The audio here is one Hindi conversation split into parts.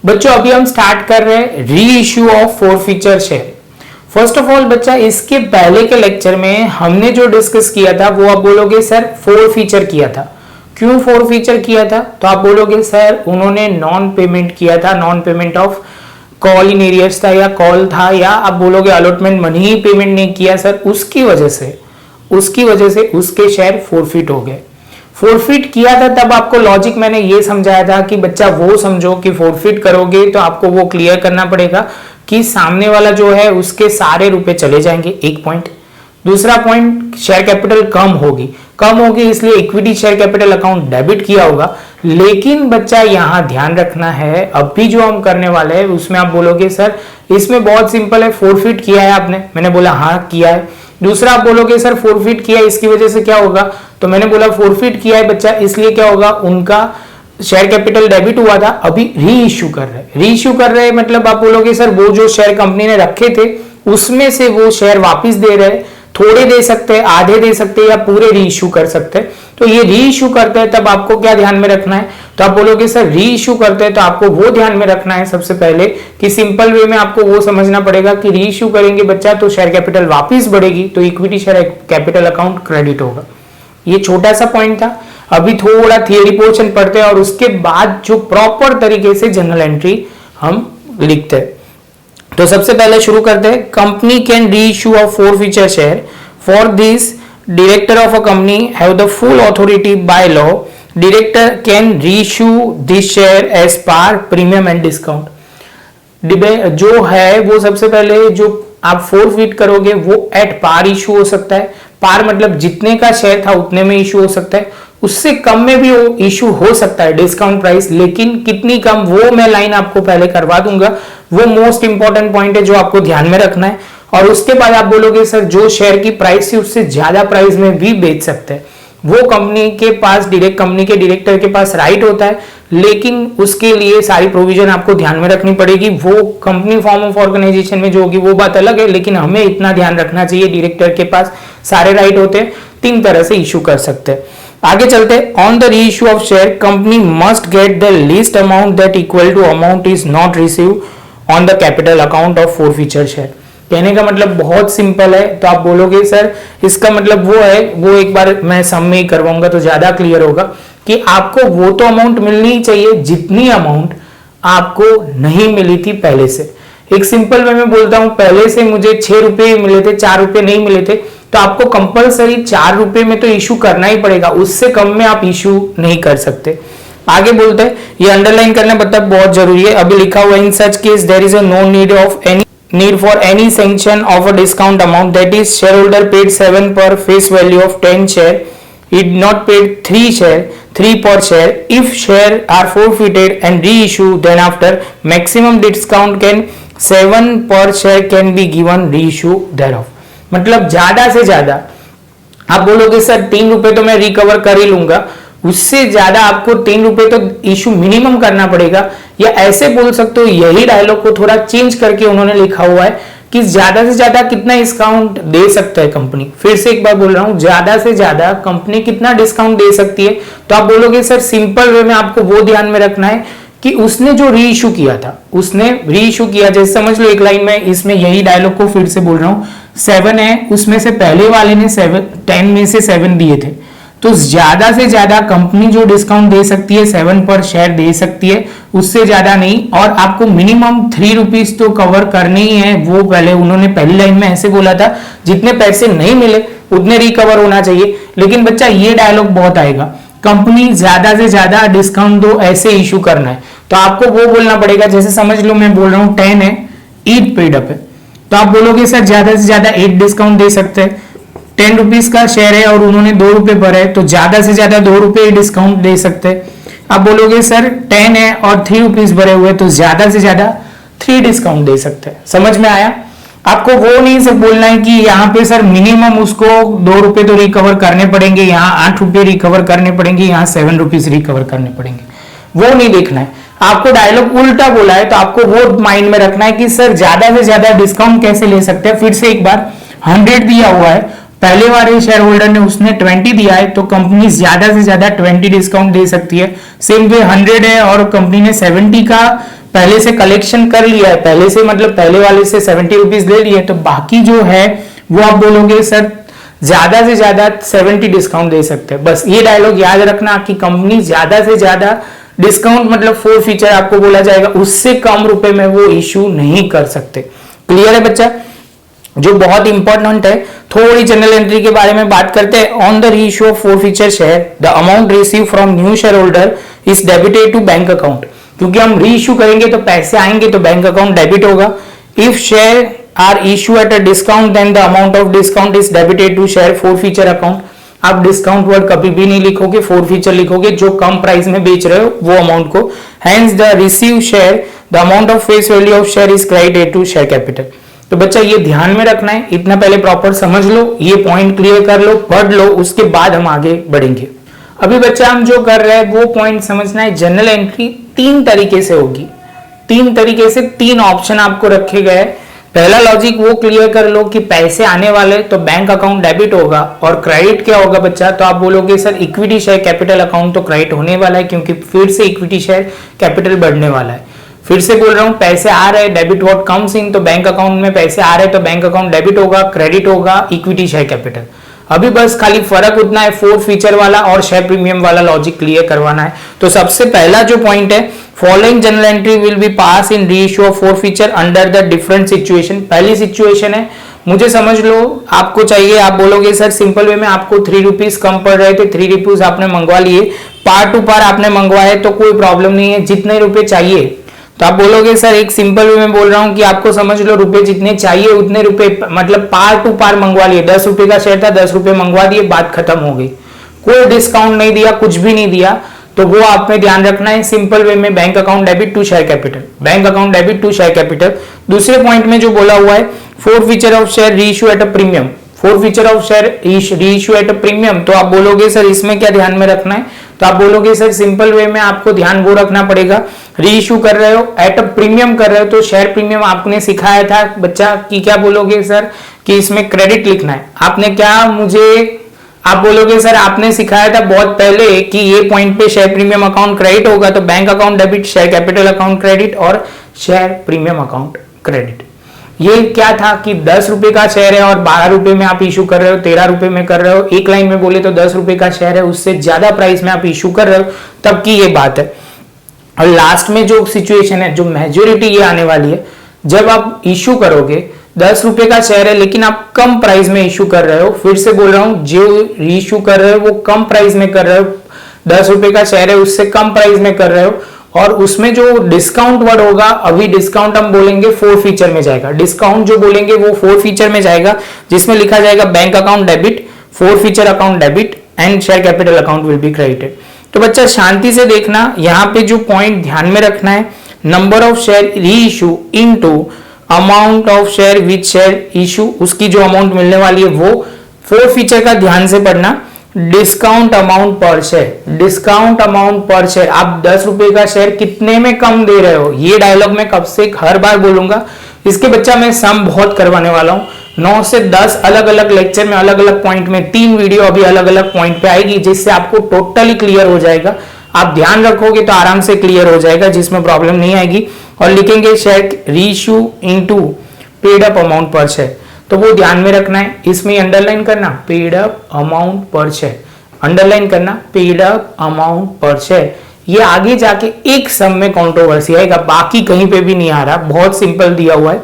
बच्चों अभी हम स्टार्ट कर रहे हैं री issue of forfeiture share. First of all बच्चा, इसके पहले के लेक्चर में हमने जो डिस्कस किया था वो आप बोलोगे सर फोरफीचर किया था। क्यों फोरफीचर किया था? तो आप बोलोगे सर उन्होंने नॉन पेमेंट किया था, non payment of call in arrears था या कॉल था, या आप बोलोगे अलॉटमेंट मनी ही पेमेंट नहीं किया सर, उसकी वजह से उसके शेयर फोरफिट हो गए। फोरफिट किया था तब आपको लॉजिक मैंने ये समझाया था कि बच्चा वो समझो कि फोरफिट करोगे तो आपको वो क्लियर करना पड़ेगा कि सामने वाला जो है उसके सारे रुपए चले जाएंगे, एक पॉइंट। दूसरा पॉइंट, शेयर कैपिटल कम होगी इसलिए equity share capital account debit किया होगा। लेकिन बच्चा यहां ध्यान रखना है, अभी जो हम करने वाले हैं उसमें आप बोलोगे सर इसमें बहुत सिंपल है, फोरफिट किया है आपने, मैंने बोला हाँ किया है। दूसरा आप बोलोगे सर फोरफिट किया है इसकी वजह से क्या होगा, तो मैंने बोला फोरफिट किया है बच्चा इसलिए क्या होगा, उनका शेयर कैपिटल डेबिट हुआ था, अभी री इश्यू कर रहे हैं मतलब आप बोलोगे सर वो जो शेयर कंपनी ने रखे थे उसमें से वो शेयर वापस दे रहे हैं, थोड़े दे सकते हैं, आधे दे सकते हैं या पूरे री इश्यू कर सकते हैं। तो ये री इश्यू करते हैं तब आपको क्या ध्यान में रखना है, तो आप बोलोगे सर री इश्यू करते हैं तो आपको वो ध्यान में रखना है सबसे पहले कि सिंपल वे में आपको वो समझना पड़ेगा कि री इश्यू करेंगे बच्चा तो शेयर कैपिटल वापस बढ़ेगी, तो equity share capital account credit होगा। ये छोटा सा पॉइंट था। अभी थोड़ा थियरी पोर्शन पढ़ते हैं और उसके बाद जो प्रॉपर तरीके से जनरल एंट्री हम लिखते हैं। तो सबसे पहले शुरू करते हैं, कंपनी कैन री issue of forfeiture share for this director of a company have the full authority by law. Director can reissue this share as par, premium and discount. जो है वो सबसे पहले जो आप फोरफिट करोगे वो एट पार इशू हो सकता है। पार मतलब जितने का शेयर था उतने में इशू हो सकता है, उससे कम में भी वो इशू हो सकता है डिस्काउंट प्राइस, लेकिन कितनी कम वो मैं लाइन आपको पहले करवा दूंगा। वो मोस्ट इंपॉर्टेंट पॉइंट है जो आपको ध्यान में रखना है। और उसके बाद आप बोलोगे सर जो शेयर की प्राइस थी उससे ज्यादा प्राइस में भी बेच सकते हैं, वो कंपनी के पास कंपनी के डायरेक्टर के पास राइट होता है, लेकिन उसके लिए सारी प्रोविजन आपको ध्यान में रखनी पड़ेगी। वो कंपनी फॉर्म ऑफ ऑर्गेनाइजेशन में जो होगी वो बात अलग है, लेकिन हमें इतना ध्यान रखना चाहिए डायरेक्टर के पास सारे राइट होते हैं, 3 तरह से इशू कर सकते हैं। आगे चलते हैं, on the reissue of share company must get the least amount that equal to amount is not receive on the capital account of forfeiture share. कहने का मतलब बहुत सिंपल है, तो आप बोलोगे सर इसका मतलब वो है, वो एक बार मैं सम में ही करवाऊंगा तो ज्यादा क्लियर होगा कि आपको वो तो अमाउंट मिलनी ही चाहिए जितनी अमाउंट आपको नहीं मिली थी पहले से। एक सिंपल वे में बोलता हूं, पहले से मुझे 6 रुपए मिले थे, 4 रुपए नहीं मिले थे, तो आपको कंपलसरी 4 रुपए में तो इशू करना ही पड़ेगा, उससे कम में आप इशू नहीं कर सकते। आगे बोलते हैं, ये अंडरलाइन करना मतलब बहुत जरूरी है, अभी लिखा हुआ in such case there is a no need for any sanction of a discount amount, that is shareholder paid 7 per face value of 10 share, it not paid 3 per share. If share are forfeited and reissue, then after maximum discount can 7 per share can be given reissue thereof. मतलब ज्यादा से ज्यादा आप बोलोगे सर 3 रुपए तो मैं रिकवर कर ही लूंगा, उससे ज्यादा आपको 3 रुपए तो इशू मिनिमम करना पड़ेगा। या ऐसे बोल सकते हो, यही डायलॉग को थोड़ा चेंज करके उन्होंने लिखा हुआ है कि ज्यादा से ज्यादा कितना डिस्काउंट दे सकता है कंपनी। फिर से एक बार बोल रहा हूं, ज्यादा से ज्यादा कंपनी कितना डिस्काउंट दे सकती है, तो आप बोलोगे सर सिंपल वे में आपको वो ध्यान में रखना है कि उसने जो री इशू किया था, जैसे समझ लो एक लाइन में, इसमें यही डायलॉग को फिर से बोल रहा हूं, 7 है उसमें से पहले वाले ने 10 में से 7 दिए थे, तो ज्यादा से ज्यादा कंपनी जो डिस्काउंट दे सकती है 7 पर शेयर दे सकती है, उससे ज्यादा नहीं। और आपको मिनिमम 3 रुपीज तो कवर करने ही है, वो पहले उन्होंने पहली लाइन में ऐसे बोला था, जितने पैसे नहीं मिले उतने रिकवर होना चाहिए। लेकिन बच्चा ये डायलॉग बहुत आएगा, कंपनी ज्यादा से ज्यादा डिस्काउंट दो ऐसे इशू करना है, तो आपको वो बोलना पड़ेगा। जैसे समझ लो मैं बोल रहा हूं 10 है, 8 पेड अप है, तो आप बोलोगे सर ज्यादा से ज्यादा 8 डिस्काउंट दे सकते हैं। 10 रुपीज का शेयर है और उन्होंने 2 रुपए भरे, तो ज्यादा से ज्यादा 2 रुपए डिस्काउंट दे सकते हैं। आप बोलोगे सर 10 है और 3 रुपीज भरे हुए, तो ज्यादा से ज्यादा 3 डिस्काउंट दे सकते हैं। समझ में आया? आपको वो नहीं सब बोलना है कि यहाँ पे सर मिनिमम उसको 2 रुपए तो रिकवर करने पड़ेंगे, यहाँ 8 रुपए रिकवर करने पड़ेंगे, यहाँ 7 रुपीज रिकवर करने पड़ेंगे, वो नहीं देखना है। आपको डायलॉग उल्टा बोला है तो आपको वो माइंड में रखना है कि सर ज्यादा से ज्यादा डिस्काउंट कैसे ले सकते हैं। फिर से एक बार 100 दिया हुआ है, पहले वाले शेयर होल्डर ने उसने 20 दिया है, तो कंपनी ज्यादा से ज्यादा 20 डिस्काउंट दे सकती है। सेम वे 100 है और कंपनी ने 70 का पहले से कलेक्शन कर लिया है, पहले से मतलब पहले वाले से 70 रुपीज ले लिए, तो बाकी जो है वो आप बोलोगे सर ज्यादा से ज्यादा 70 डिस्काउंट दे सकते हैं। बस ये डायलॉग याद रखना कि कंपनी ज्यादा से ज्यादा डिस्काउंट मतलब 4 फीचर आपको बोला जाएगा, उससे कम रुपए में वो इश्यू नहीं कर सकते। क्लियर है बच्चा? जो बहुत इंपॉर्टेंट है, थोड़ी जनरल एंट्री के बारे में बात करते हैं। On the reissue of 4 feature share the amount receive from new shareholder is debited to bank account. क्योंकि हम रीइश्यू करेंगे तो पैसे आएंगे तो बैंक अकाउंट डेबिट होगा। If share are issue at a discount then the amount of discount is debited to share 4 feature account. आप डिस्काउंट वर्ड कभी भी नहीं लिखोगे, 4 फीचर लिखोगे, जो कम प्राइस में बेच रहे हो वो अमाउंट को। Hence the receive share the amount of face value of share is credited to share capital. तो बच्चा ये ध्यान में रखना है, इतना पहले प्रॉपर समझ लो, ये पॉइंट क्लियर कर लो, पढ़ लो, उसके बाद हम आगे बढ़ेंगे। अभी बच्चा हम जो कर रहे हैं वो पॉइंट समझना है। जनरल एंट्री 3 तरीके से होगी, 3 तरीके से 3 ऑप्शन आपको रखे गए। पहला लॉजिक वो क्लियर कर लो कि पैसे आने वाले तो बैंक अकाउंट डेबिट होगा, और क्रेडिट क्या होगा बच्चा? तो आप बोलोगे sir equity share capital account तो क्रेडिट होने वाला है, क्योंकि फिर से इक्विटी शेयर कैपिटल बढ़ने वाला है। फिर से बोल रहा हूं, पैसे आ रहे हैं, डेबिट व्हाट कम्स इन, तो बैंक अकाउंट में पैसे आ रहे हैं तो बैंक अकाउंट डेबिट होगा, क्रेडिट होगा इक्विटी शेयर कैपिटल। अभी बस खाली फर्क उतना है, 4 फीचर वाला और शेयर प्रीमियम वाला लॉजिक क्लियर करवाना है। तो सबसे पहला जो पॉइंट है, following general entry will be pass in reissue of 4 feature under the different situation. पहली सिचुएशन है, मुझे समझ लो आपको चाहिए, आप बोलोगे सर सिंपल वे में आपको 3 रुपीज कम पड़ रहे थे, 3 रुपीज आपने मंगवा लिए, पार टू पार आपने मंगवाए तो कोई प्रॉब्लम नहीं है, जितने रुपए चाहिए। तो आप बोलोगे सर एक सिंपल वे में बोल रहा हूं कि आपको समझ लो रुपए जितने चाहिए उतने रुपए मतलब पार टू पार मंगवा लिए। 10 रुपए का शेयर था, 10 रुपए मंगवा दिए, बात खत्म हो गई, कोई डिस्काउंट नहीं दिया, कुछ भी नहीं दिया। तो वो आप में ध्यान रखना है, सिंपल वे में bank account debit to share capital, bank account debit to share capital. दूसरे पॉइंट में जो बोला हुआ है 4 feature of share reissue at a premium, 4 feature of share reissue at a premium. तो आप बोलोगे सर इसमें क्या ध्यान में रखना है? तो आप बोलोगे सर सिंपल वे में आपको ध्यान वो रखना पड़ेगा, रीइश्यू कर रहे हो एट अ प्रीमियम कर रहे हो, तो शेयर प्रीमियम आपने सिखाया था बच्चा कि क्या बोलोगे सर कि इसमें क्रेडिट लिखना है। आपने क्या मुझे आप बोलोगे सर आपने सिखाया था बहुत पहले कि ये पॉइंट पे शेयर प्रीमियम अकाउंट क्रेडिट होगा, तो bank account debit, share capital account credit और शेयर प्रीमियम अकाउंट क्रेडिट। ये क्या था कि 10 रुपए का शेयर है और 12 रुपए में आप इशू कर रहे हो, 13 रुपए में कर रहे हो, एक लाइन में बोले तो 10 रुपए का शेयर है, उससे ज्यादा प्राइस में आप इशू कर रहे हो, तब की ये बात है। और लास्ट में जो सिचुएशन है, जो मेजोरिटी ये आने वाली है, जब आप इशू करोगे 10 रुपए का शेयर है लेकिन आप कम प्राइस में इशू कर रहे हो, फिर से बोल रहा हूं जो इशू कर रहे हो वो कम प्राइस में कर रहे हो, 10 रुपए का शेयर है उससे कम प्राइस में कर रहे हो, और उसमें जो डिस्काउंट वर्ड होगा, अभी डिस्काउंट हम बोलेंगे 4 फीचर में जाएगा, डिस्काउंट जो बोलेंगे वो 4 फीचर में जाएगा, जिसमें लिखा जाएगा bank account debit, 4 feature account debit and share capital account will be credited. तो बच्चा शांति से देखना, यहाँ पे जो पॉइंट ध्यान में रखना है, नंबर ऑफ शेयर री issue into amount of share with share issue, उसकी जो अमाउंट मिलने वाली है वो 4 फीचर का ध्यान से पढ़ना। डिस्काउंट अमाउंट पर शेयर, डिस्काउंट अमाउंट पर शेयर, आप 10 रुपए का शेयर कितने में कम दे रहे हो, ये डायलॉग मैं कब से हर बार बोलूंगा। इसके बच्चा मैं सम बहुत करवाने वाला हूं, 9 से 10 अलग अलग लेक्चर में अलग अलग पॉइंट में 3 वीडियो अभी अलग अलग पॉइंट पे आएगी, जिससे आपको टोटली क्लियर हो जाएगा। आप ध्यान रखोगे तो आराम से क्लियर हो जाएगा, जिसमें प्रॉब्लम नहीं आएगी। और लिखेंगे share reissue into paid up amount पर शेयर, तो वो ध्यान में रखना है, इसमें अंडरलाइन करना पेड अप अमाउंट पर शेयर, अंडरलाइन करना पेड अप अमाउंट पर शेयर। ये आगे जाके एक सम में कंट्रोवर्सी आएगा, बाकी कहीं पे भी नहीं आ रहा, बहुत सिंपल दिया हुआ है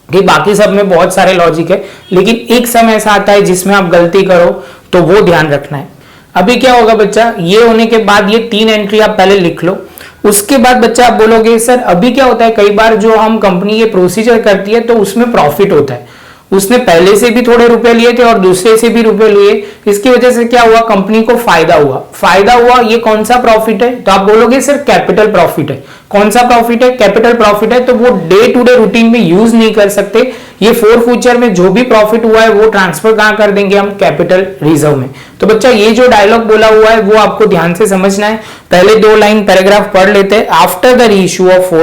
कि बाकी सब में बहुत सारे लॉजिक है, लेकिन एक सम ऐसा आता है जिसमें आप गलती करो तो वो ध्यान रखना है। अभी क्या होगा बच्चा, ये होने के बाद ये 3 एंट्री आप पहले लिख लो, उसके बाद बच्चा आप बोलोगे सर अभी क्या होता है, कई बार जो हम कंपनी ये प्रोसीजर करती है तो उसमें प्रॉफिट होता है, उसने पहले से भी थोड़े रुपए लिए थे और दूसरे से भी रुपए लिए, इसकी वजह से क्या हुआ, कंपनी को फायदा हुआ। फायदा हुआ, ये कौन सा प्रॉफिट है, तो आप बोलोगे सर कैपिटल प्रॉफिट है। कौन सा प्रॉफिट है, कैपिटल प्रॉफिट है, तो वो डे टू डे रूटीन में यूज नहीं कर सकते। ये 4 फ्यूचर में जो भी प्रॉफिट हुआ है वो ट्रांसफर कहां कर देंगे हम, कैपिटल रिजर्व में। तो बच्चा ये जो डायलॉग बोला हुआ है वो आपको ध्यान से समझना है। पहले 2 लाइन पैराग्राफ पढ़ लेते हैं। After the reissue of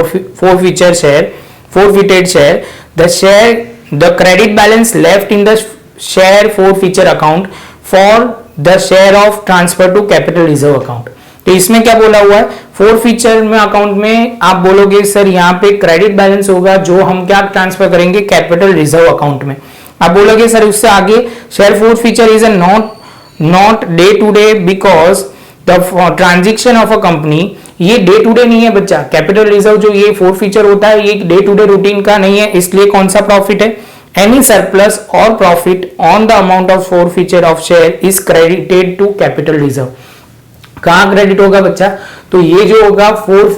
4 feature share, 4 forfeited share, the share the credit balance left in the share 4 feature account for the share of transfer to capital reserve account। तो इसमें क्या बोला हुआ है, फोर फीचर में अकाउंट में आप बोलोगे सर यहाँ पे क्रेडिट बैलेंस होगा जो हम क्या ट्रांसफर करेंगे कैपिटल रिजर्व अकाउंट में। आप बोलोगे सर उससे आगे share forfeiture is a not day to day because the transaction of a company, ये डे टू डे नहीं है बच्चा। कैपिटल रिजर्व जो ये फोर फीचर होता है ये डे टू डे रूटीन का नहीं है, इसलिए कौन सा प्रॉफिट है, एनी सरप्लस और profit on the amount of forfeiture of share is credited to capital reserve. कहां क्रेडिट होगा बच्चा, तो ये जो होगा फोर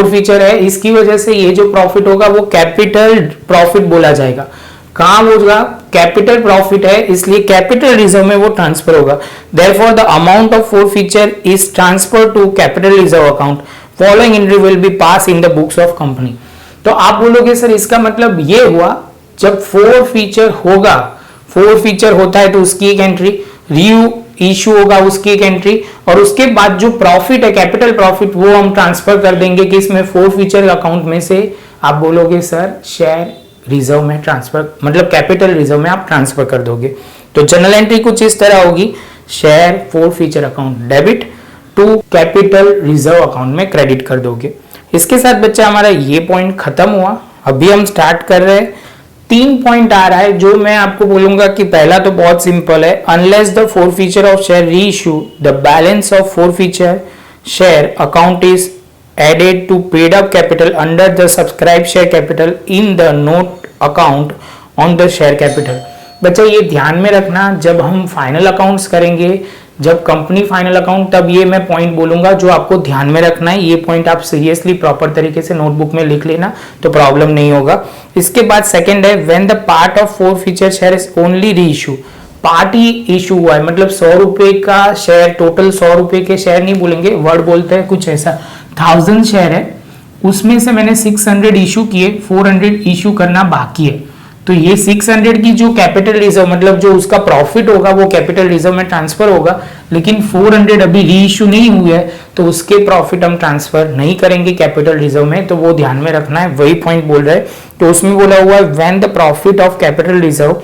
फीचर है, इसकी वजह से ये जो प्रॉफिट होगा वो कैपिटल प्रॉफिट बोला जाएगा। कहां होगा, कैपिटल प्रॉफिट है इसलिए कैपिटल रिजर्व में वो ट्रांसफर होगा। Therefore the amount of forfeiture is transfer to capital reserve account, following entry will be pass in the books of company. तो आप बोलोगे सर इसका मतलब ये हुआ जब फोर फीचर होगा, फोर फीचर होता है तो उसकी एक एंट्री, री इशू होगा उसकी एक एंट्री, और उसके बाद जो प्रॉफिट है कैपिटल प्रॉफिट वो हम ट्रांसफर कर देंगे कि इसमें फोर फीचर अकाउंट में से। आप बोलोगे सर शेयर रिजर्व में ट्रांसफर, मतलब कैपिटल रिजर्व में आप ट्रांसफर कर दोगे। तो जनरल एंट्री कुछ इस तरह होगी, share forfeiture account debit to capital reserve account में क्रेडिट कर दोगे। इसके साथ बच्चा हमारा ये पॉइंट खत्म हुआ। अभी हम स्टार्ट कर रहे हैं, 3 पॉइंट आ रहा है जो मैं आपको बोलूंगा कि पहला तो बहुत सिंपल है, unless the forfeiture of share reissue the balance of forfeiture share account is added to paid up capital under the subscribed share capital in the note account on the share capital। बच्चा ये ध्यान में रखना जब हम फाइनल अकाउंट्स करेंगे, जब कंपनी फाइनल अकाउंट, तब ये मैं पॉइंट बोलूंगा जो आपको ध्यान में रखना है। ये पॉइंट आप सीरियसली प्रॉपर तरीके से नोटबुक में लिख लेना तो प्रॉब्लम नहीं होगा। इसके बाद सेकंड है when the part of forfeiture share is only री इशू, पार्ट ही इशू हुआ है, मतलब 100 रुपए का शेयर, टोटल 100 रुपए के शेयर नहीं बोलेंगे, वर्ड बोलते हैं कुछ ऐसा, 1000 शेयर है उसमें से मैंने 600 इशू किए, 400 इशू करना बाकी है। तो ये 600 की जो कैपिटल रिजर्व, मतलब जो उसका प्रॉफिट होगा वो कैपिटल रिजर्व में ट्रांसफर होगा, लेकिन 400 अभी री इशू नहीं हुई है तो उसके प्रॉफिट हम ट्रांसफर नहीं करेंगे कैपिटल रिजर्व में। तो वो ध्यान में रखना है, वही पॉइंट बोल रहे हैं। तो उसमें बोला हुआ है when the profit of capital reserve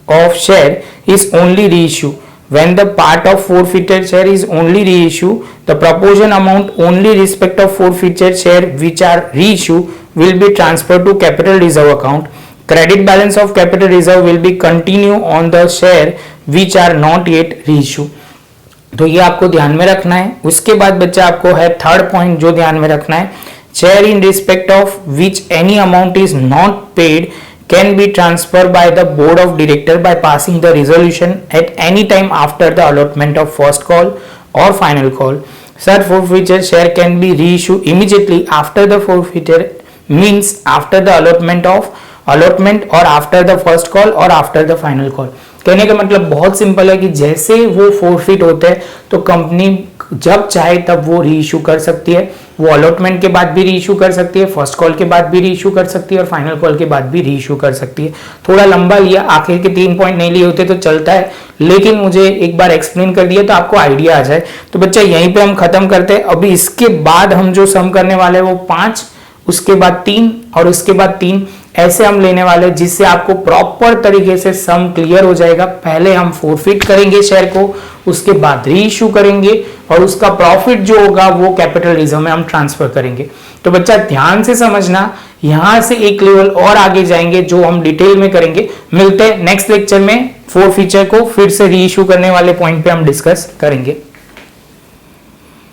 of share is only reissue, when the part of forfeited share is only reissue, the proportion amount only respect of forfeited share which are reissue will be transferred to capital reserve account, credit balance of capital reserve will be continue on the share which are not yet reissue। तो ये आपको ध्यान में रखना है। उसके बाद बच्चा आपको है थर्ड पॉइंट जो ध्यान में रखना है, share in respect of which any amount is not paid can be transferred by the board of directors by passing the resolution at any time after the allotment of first call or final call। Such forfeiture share can be reissued immediately after the forfeiture, means after the allotment or after the first call or after the final call। कहने का मतलब बहुत सिंपल है कि जैसे वो फोरफिट होते हैं तो कंपनी जब चाहे तब वो री इशू कर सकती है, वो अलॉटमेंट के बाद भी री इशू कर सकती है, फर्स्ट कॉल के बाद भी री इशू कर सकती है और फाइनल कॉल के बाद भी री इशू कर सकती है। थोड़ा लंबा लिया, आखिर के 3 पॉइंट नहीं लिए होते तो चलता है, लेकिन मुझे एक बार एक्सप्लेन कर दिया तो आपको आइडिया आ जाए। तो बच्चा यहीं पे हम खत्म करते हैं। अभी इसके बाद हम जो सम करने वाले हैं वो 5, उसके बाद 3 और उसके बाद 3 ऐसे हम लेने वाले, जिससे आपको प्रॉपर तरीके से सम क्लियर हो जाएगा। पहले हम फोरफिट करेंगे शेयर को, उसके बाद री इशू करेंगे और उसका प्रॉफिट जो होगा वो कैपिटल रिजर्व में हम ट्रांसफर करेंगे। तो बच्चा ध्यान से समझना, यहां से एक लेवल और आगे जाएंगे जो हम डिटेल में करेंगे। मिलते हैं नेक्स्ट लेक्चर में, फोर फीचर को फिर से री इशू करने वाले पॉइंट पे हम डिस्कस करेंगे।